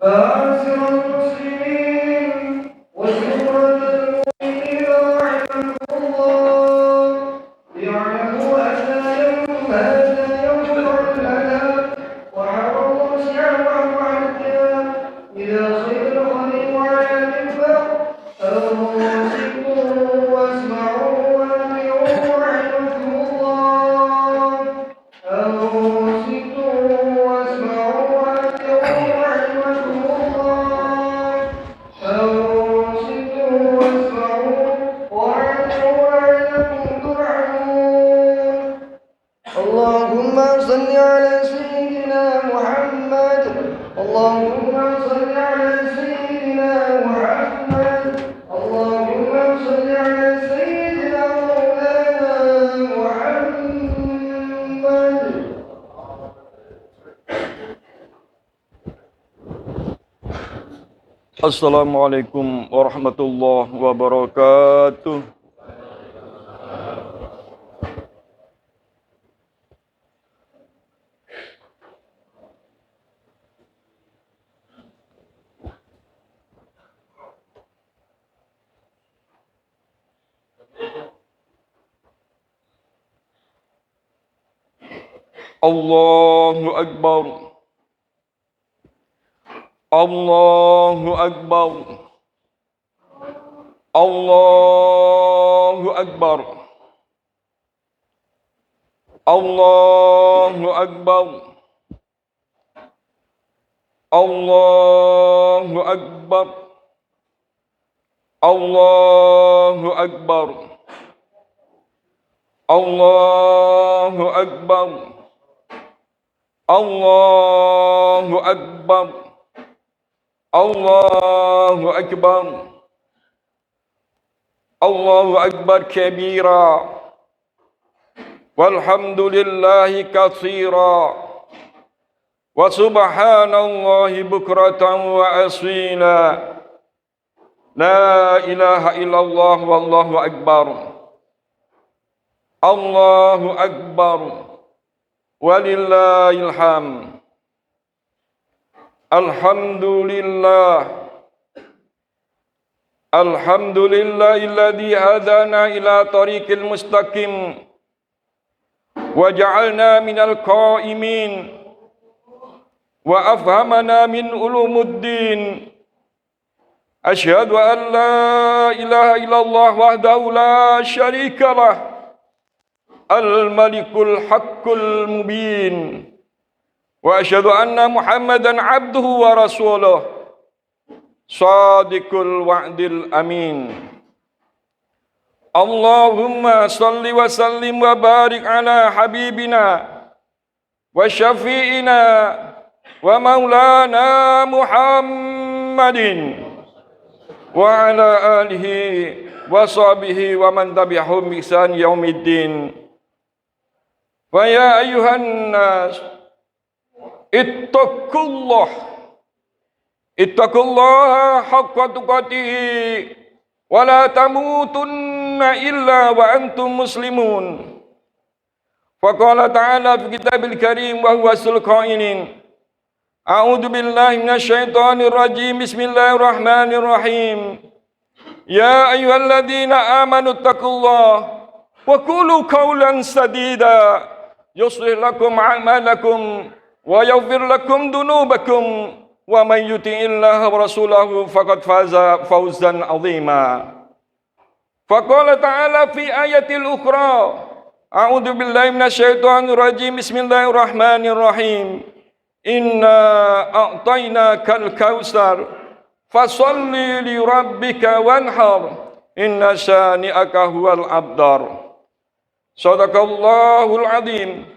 معاشر المسلمين وشكرا للمؤمنين رحمكم الله، اعلموا أن يوم هذا يوم الأذى وحرم الصيام عن الدم إذا صيد الخليل على المنبر أنصتوا واسمعوا وأطيعوا رحمكم الله. أنصتوا واسمعوا وأطيعوا رحمكم الله. أنصتوا واسمعوا وأطيعوا لعلكم ترحمون. اللهم صل على سيدنا محمد. اللهم صل على سيدنا محمد. اللهم صل على سيدنا مولانا محمد. Assalamualaikum warahmatullahi wabarakatuh. Allahu Akbar. Allahu Akbar. Allahu Akbar. Allahu Akbar. Allahu Akbar. Allahu Akbar. Allahu Akbar. Allahu Akbar. Allahu Akbar. Allahu Akbar kabira. Walhamdulillahi katsira. Wa subhanallahi bukratan wa asila. La ilaha illallah wallahu akbar. Allahu akbar. Walillahil hamd. Alhamdulillah. Alhamdulillahilladzi hadana ila tariqil mustaqim wa ja'alna minal qaimin wa afhamana min ulumuddin. Asyhadu an la ilaha illallah wahdahu la syarikalah al-malikul haqqul mubin. Wa asyhadu anna Muhammadan abduhu wa rasuluh shadiqul wa'dil amin. Allahumma salli wa sallim wa barik ala habibina wa syafi'ina wa maulana Muhammadin wa ala alihi wa sahbihi wa man tabi'ahum bi ihsan yaumiddin. Wa ya ayyuhan nas ittaqullaha haqqa tuqatih wa la tamutunna illa wa antum muslimun. Faqala ta'ala fi kitabil karim wa huwa aslul qailin. A'udzu billahi minasyaitonir rajim. Bismillahirrahmanirrahim. Ya ayyuhalladzina amanu taqullaha wa qulu qawlan sadida yuslih lakum a'malakum wa yaghfir lakum dunubakum wa may yuti'illaha wa rasulahu faqad faza fawzan 'azima. Faqala ta'ala fi ayatil ukhra. A'udzu billahi minasyaitonir rajim. Bismillahirrahmanirrahim. Inna a'tainakal kautsar fasholli li rabbika wanhar inna syani'aka huwal abtar. Shadaqallahul azim.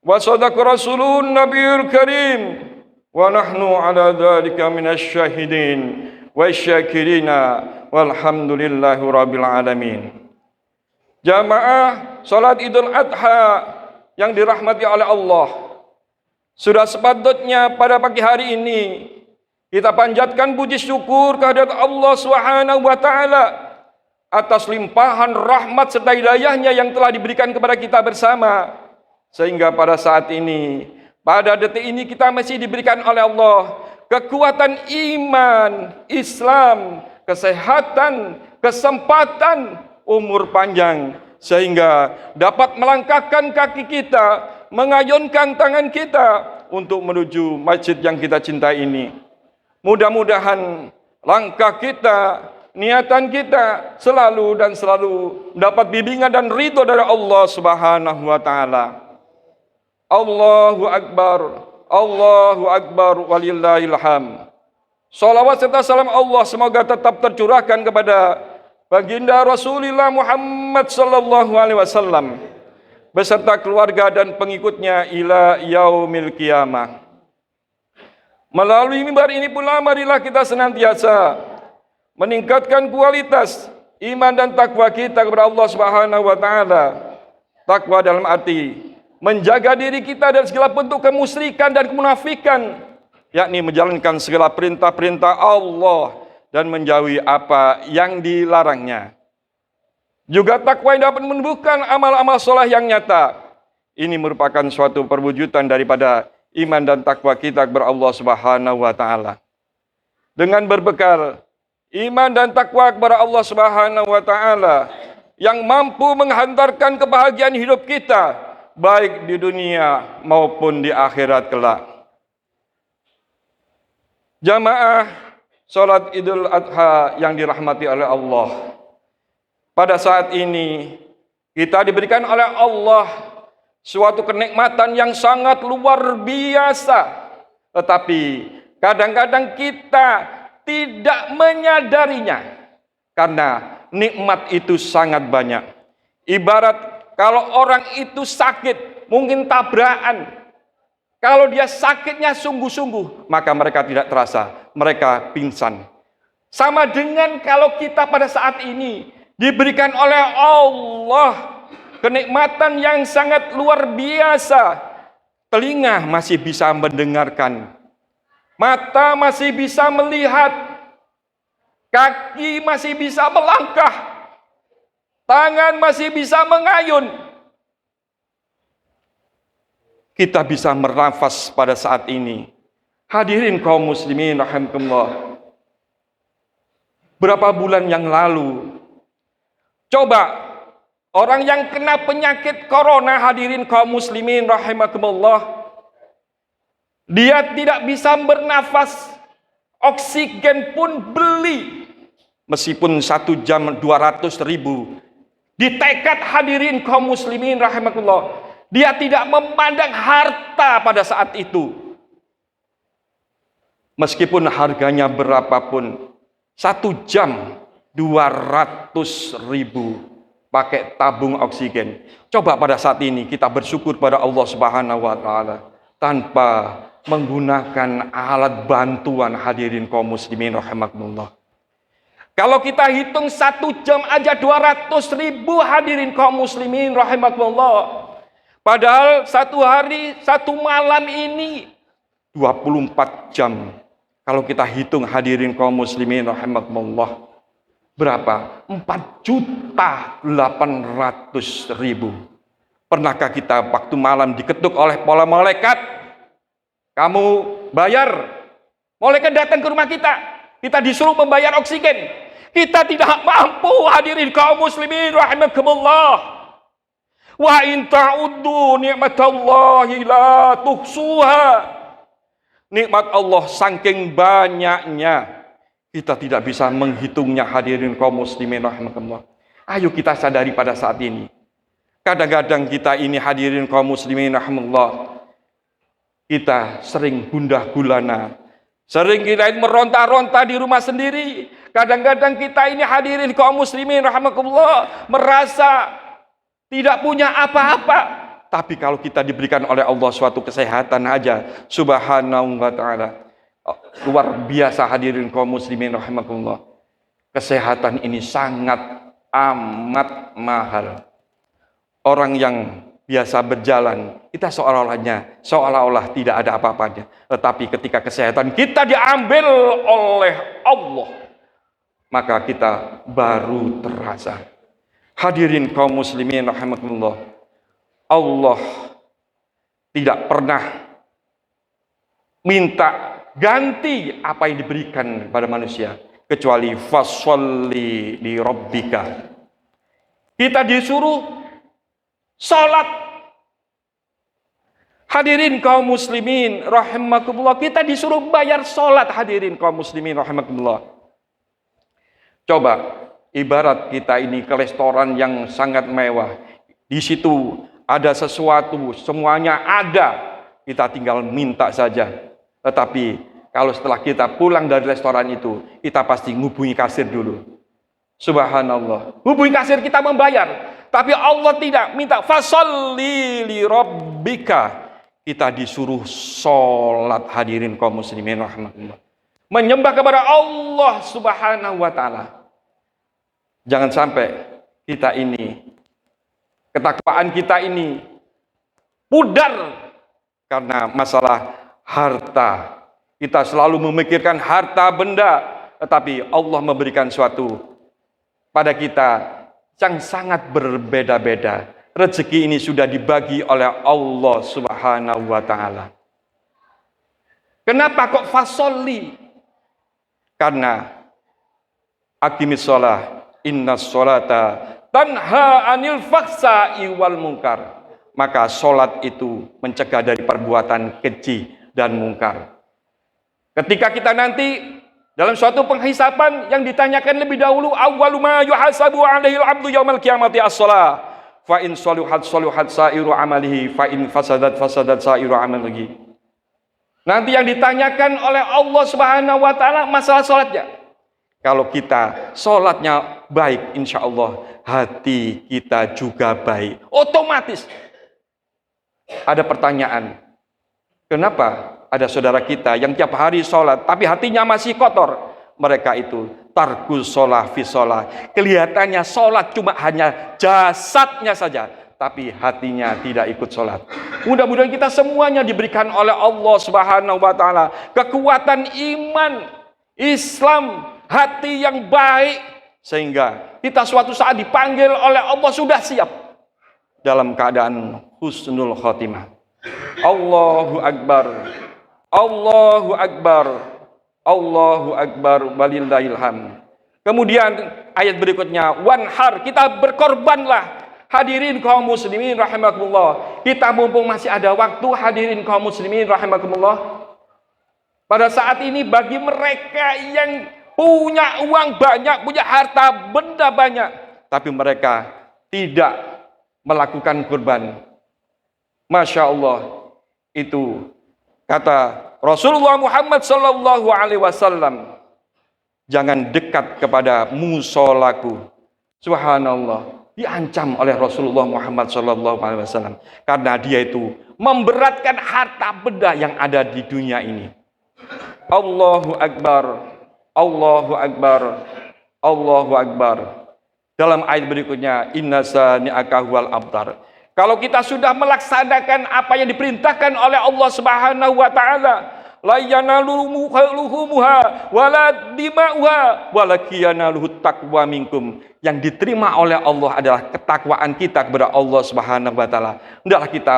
Wa sadaqa rasulun nabiyul karim wa nahnu ala dzalika minasy syahidin wasyakirina walhamdulillahi rabbil alamin. Jamaah salat Idul Adha yang dirahmati oleh Allah, sudah sepatutnya pada pagi hari ini kita panjatkan puji syukur kehadirat Allah Subhanahu wa taala atas limpahan rahmat serta hidayahnya yang telah diberikan kepada kita bersama. Sehingga pada saat ini, pada detik ini kita masih diberikan oleh Allah kekuatan iman, Islam, kesehatan, kesempatan, umur panjang, sehingga dapat melangkahkan kaki kita, mengayunkan tangan kita untuk menuju masjid yang kita cintai ini. Mudah-mudahan langkah kita, niatan kita selalu dan selalu dapat bimbingan dan ridho dari Allah Subhanahu wa taala. Allahu Akbar, Allahu Akbar, walillahil hamd. Salawat serta salam Allah semoga tetap tercurahkan kepada baginda Rasulullah Muhammad sallallahu alaihi wasallam beserta keluarga dan pengikutnya ila yaumil qiyamah. Melalui mimbar ini pula marilah kita senantiasa meningkatkan kualitas iman dan takwa kita kepada Allah Subhanahu wa taala. Takwa dalam arti menjaga diri kita dari segala bentuk kemusyrikan dan kemunafikan, yakni menjalankan segala perintah-perintah Allah dan menjauhi apa yang dilarangnya. Juga takwa yang dapat menumbuhkan amal-amal soleh yang nyata. Ini merupakan suatu perwujudan daripada iman dan takwa kita kepada Allah Subhanahu wa taala. Dengan berbekal iman dan takwa kepada Allah Subhanahu wa taala yang mampu menghantarkan kebahagiaan hidup kita baik di dunia maupun di akhirat kelak. Jamaah salat Idul Adha yang dirahmati oleh Allah. Pada saat ini kita diberikan oleh Allah suatu kenikmatan yang sangat luar biasa. Tetapi kadang-kadang kita tidak menyadarinya. Karena nikmat itu sangat banyak. Ibarat kalau orang itu sakit, mungkin tabrakan. Kalau dia sakitnya sungguh-sungguh, maka mereka tidak terasa. Mereka pingsan. Sama dengan kalau kita pada saat ini diberikan oleh Allah kenikmatan yang sangat luar biasa. Telinga masih bisa mendengarkan, mata masih bisa melihat, kaki masih bisa melangkah, tangan masih bisa mengayun. Kita bisa bernafas pada saat ini. Hadirin kaum muslimin rahimakumullah. Berapa bulan yang lalu, coba orang yang kena penyakit corona, hadirin kaum muslimin rahimakumullah, dia tidak bisa bernafas, oksigen pun beli. Meskipun 1 jam 200.000. Ditekad hadirin kaum muslimin rahimakumullah, dia tidak memandang harta pada saat itu. Meskipun harganya berapapun, 1 jam 200.000 pakai tabung oksigen. Coba pada saat ini kita bersyukur pada Allah Subhanahu wa taala tanpa menggunakan alat bantuan, hadirin kaum muslimin rahimakumullah. Kalau kita hitung 1 jam aja 200.000, hadirin kaum muslimin rahimakumullah. Padahal 1 hari 1 malam ini 24 jam. Kalau kita hitung, hadirin kaum muslimin rahimakumullah, berapa? 4.800.000. Pernahkah kita waktu malam diketuk oleh para malaikat? Kamu bayar. Malaikat datang ke rumah kita. Kita disuruh membayar oksigen. Kita tidak mampu, hadirin kaum muslimin rahimakumullah. Wa in ta'uddu ni'matallahi la tuhsuha. Nikmat Allah saking banyaknya, kita tidak bisa menghitungnya, hadirin kaum muslimin rahimakumullah. Ayo kita sadari pada saat ini. Kadang-kadang kita ini, hadirin kaum muslimin rahimakumullah, kita sering gundah gulana. Sering kita meronta-ronta di rumah sendiri. Kadang-kadang kita ini, hadirin kaum muslimin rahimakumullah, merasa tidak punya apa-apa. Tapi kalau kita diberikan oleh Allah suatu kesehatan aja, subhanahu wa ta'ala, luar biasa, hadirin kaum muslimin rahimakumullah. Kesehatan ini sangat amat mahal. Orang yang biasa berjalan, kita seolah-olah tidak ada apa-apanya. Tetapi ketika kesehatan kita diambil oleh Allah, maka kita baru terasa. Hadirin kaum muslimin rahimakumullah, Allah tidak pernah minta ganti apa yang diberikan kepada manusia, kecuali fasholli li rabbika. Kita disuruh salat. Hadirin kaum muslimin rahimakumullah, kita disuruh bayar salat. Hadirin kaum muslimin rahimakumullah. Coba ibarat kita ini ke restoran yang sangat mewah. Di situ ada sesuatu, semuanya ada. Kita tinggal minta saja. Tetapi kalau setelah kita pulang dari restoran itu, kita pasti ngubungi kasir dulu. Subhanallah. Hubungi kasir, kita membayar. Tapi Allah tidak, minta fasholli li rabbika. Kita disuruh sholat. Hadirin kaum muslimin rahmatullah. Menyembah kepada Allah subhanahu wa ta'ala. Jangan sampai kita ini, ketakwaan kita ini pudar karena masalah harta. Kita selalu memikirkan harta benda, tetapi Allah memberikan suatu pada kita yang sangat berbeda-beda. Rezeki ini sudah dibagi oleh Allah subhanahu wa ta'ala. Kenapa kok fasholli? Karena aqimis shalah, innas sholata tanha anil fahsai wal munkar. Maka sholat itu mencegah dari perbuatan keji dan mungkar. Ketika kita nanti dalam suatu penghisapan yang ditanyakan lebih dahulu, awwalu ma yuhasabu alaihi al-'abdu yaumal qiyamati as-shalah. Fa in shaluhat shaluhat sairu amalihi, fa in fasadat fasadat sairu amalihi. Nanti yang ditanyakan oleh Allah Subhanahu wa taala masalah salatnya. Kalau kita salatnya baik, insya Allah hati kita juga baik. Otomatis. Ada pertanyaan. Kenapa ada saudara kita yang tiap hari sholat tapi hatinya masih kotor? Mereka itu tarkus sholah fi sholah. Kelihatannya sholat cuma hanya jasadnya saja, tapi hatinya tidak ikut sholat. Mudah-mudahan kita semuanya diberikan oleh Allah Subhanahu wa ta'ala kekuatan iman, Islam, hati yang baik, sehingga kita suatu saat dipanggil oleh Allah sudah siap dalam keadaan husnul khotimah. Allahu Akbar, Allahu Akbar, Allahu Akbar, walillahil hamd. Kemudian ayat berikutnya, wanhar, kita berkorbanlah. Hadirin kaum muslimin rahimakumullah, kita mumpung masih ada waktu, hadirin kaum muslimin rahimakumullah, pada saat ini bagi mereka yang punya uang banyak, punya harta benda banyak, tapi mereka tidak melakukan kurban, Masya Allah, itu kata Rasulullah Muhammad sallallahu alaihi wasallam, jangan dekat kepada musolaku. Subhanallah, diancam oleh Rasulullah Muhammad sallallahu alaihi wasallam karena dia itu memberatkan harta benda yang ada di dunia ini. Allahu Akbar, Allahu Akbar, Allahu Akbar. Dalam ayat berikutnya, inna sani'aka huwal abtar. Kalau kita sudah melaksanakan apa yang diperintahkan oleh Allah Subhanahu wa taala, la yanaluhumuha wala dima'uha walakiyanaluhut taqwa minkum. Yang diterima oleh Allah adalah ketakwaan kita kepada Allah Subhanahu wa taala. Hendaklah kita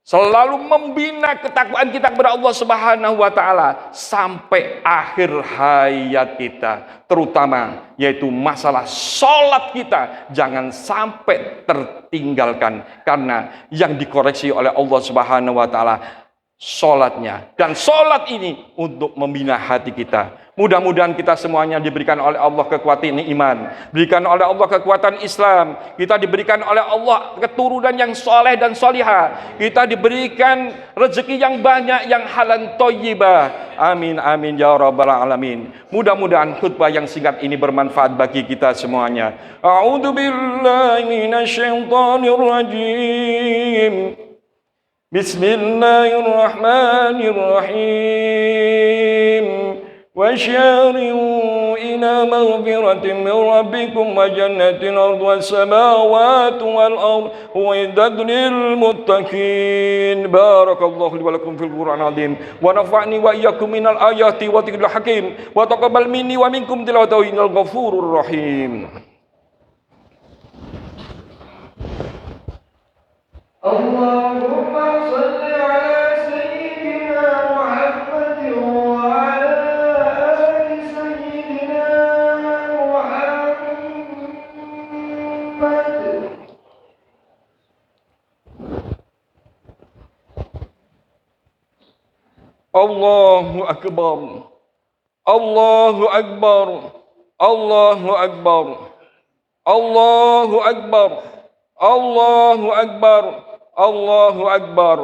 selalu membina ketakwaan kita kepada Allah Subhanahu wa taala sampai akhir hayat kita, terutama yaitu masalah salat kita jangan sampai tertinggalkan, karena yang dikoreksi oleh Allah Subhanahu wa taala salatnya, dan salat ini untuk membina hati kita. Mudah-mudahan kita semuanya diberikan oleh Allah kekuatan iman, diberikan oleh Allah kekuatan Islam, kita diberikan oleh Allah keturunan yang soleh dan solihah, kita diberikan rezeki yang banyak, yang halal thayyibah. Amin amin ya rabbal alamin. Mudah-mudahan khutbah yang singkat ini bermanfaat bagi kita semuanya. A'udzu billahi minasyaitonir rajim. Bismillahirrahmanirrahim. وَشَارِعُوا إِلَى مَغْفِرَةٍ مِّن رَّبِّكُمْ وَجَنَّةٍ عَرْضُهَا السَّمَاوَاتُ وَالْأَرْضُ أُعِدَّتْ لِلْمُتَّقِينَ. بارك الله لي ولكم في القرآن العظيم ونفعني وإياكم من الآيات والذكر الحكيم وتقبل مني ومنكم تلاوته إنه الغفور الرحيم. اللهم صل على سيدنا محمد Allahu Akbar. Allahu Akbar. Allahu Akbar. Allahu Akbar. Allahu Akbar. Allahu Akbar.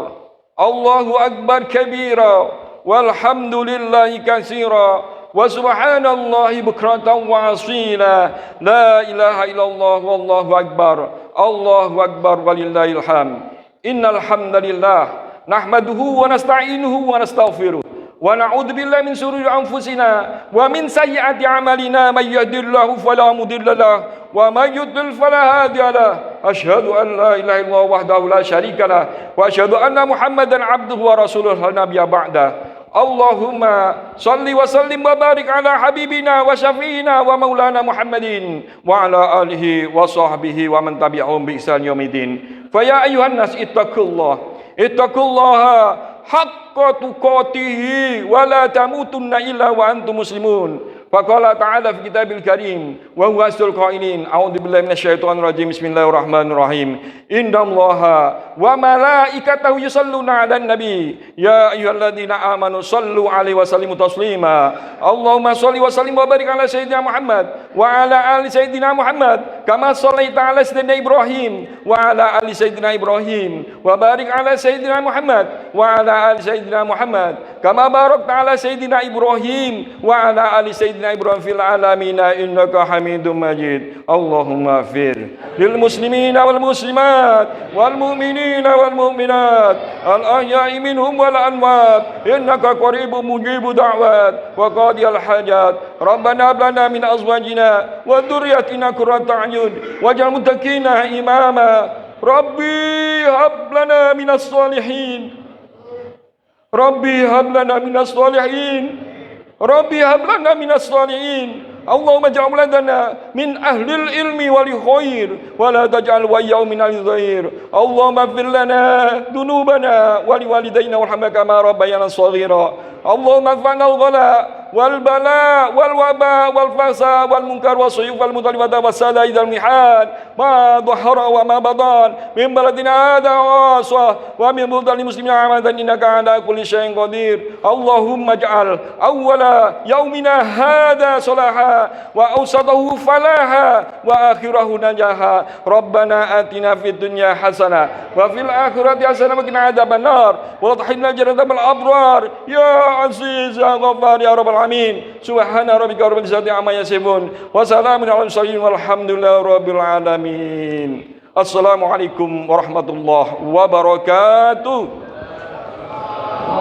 Allahu Akbar kabira. Walhamdulillahi katsira. Wa subhanallahi bukratan wa asila. La ilaha illallah wallahu akbar. Allahu akbar walillahil hamd. Innal hamdalillah nahmaduhu wa nasta'inuhu wa nastaghfiruh. Wa na'udzu billahi min shururi anfusina wa min sayyiati a'malina may yahdihillahu fala mudilla lahu wa may yudlil fala hadiya lahu. Asyhadu an la ilaha illallah wahdahu la syarika lahu wa asyhadu anna Muhammadan 'abduhu wa rasuluhu la nabiyya ba'da. Allahumma salli wa sallim wa barik ala habibina wa syafiina wa maulana Muhammadin wa ala alihi wa sahbihi wa man tabi'ahum bi ihsan yaumidin. Fa ya ayyuhan nas ittaqullaha haqqa tuqatih wa la tamutunna illa wa antum muslimun. Faqala ta'ala fi kitabil karim wa huwa asdaqul qailin. A'udzu billahi minasyaitonir rajim. Bismillahirrahmanirrahim. Innallaha wa malaikatahu yusholluna 'alan nabi. Ya ayyuhalladzina amanu shallu 'alaihi wa sallimu taslima. Allahumma shalli wa sallim wa barik ala sayyidina Muhammad wa ala ali sayyidina Muhammad kama shallaita ala sayyidina Ibrahim wa ala ali sayyidina Ibrahim wa barik ala sayyidina Muhammad wa ala ali sayyidina Muhammad kama barakta ala sayyidina Ibrahim wa ala ali sayyidina Ibrahim fil alamina innaka Hamidum Majid. Allahumma fir lil muslimina wal muslimat wal mu'minina wal mu'minat al ahya'i minhum wal amwat innaka qaribun mujibud da'wat wa qadiyal hajat. Rabbana hab lana min azwajina wa dhurriyyatina qurrata a'yun waj'al muttaqina imama. Rabbi hab lana minas solihin. Rabbi hab lana minas solihin. Rabbi hab lana minas salihin. Allahumma ja'al lana min ahlil ilmi wal khair wa la taj'al wayyahu min al-dhair. Allahumma ighfir lana dhunubana wa liwalidayna warhamna kama rabbayana shaghira. Allahumma adfa'na al-ghala wal bala wal waba wal fasa wal munkar was suyuf wal mudallibata was sadaid al mihad ma dhahara wa ma badan min baladina hada wa min budal muslimin amadan innaka ala kulli syai'in qadir. Allahumma ij'al awwala yaumina hada salaha wa awsatahu falaha wa akhirahu najaha. Rabbana atina fid dunya hasanah wa fil akhirati hasanah wa qina adzabannar wa adkhilna jannatal abrar ya aziz ya ghaffar ya rabbal alamin. Subhana rabbika rabbil izzati amma yasifun wa salamun alal mursalin walhamdulillahi rabbil alamin. Assalamualaikum warahmatullahi wabarakatuh.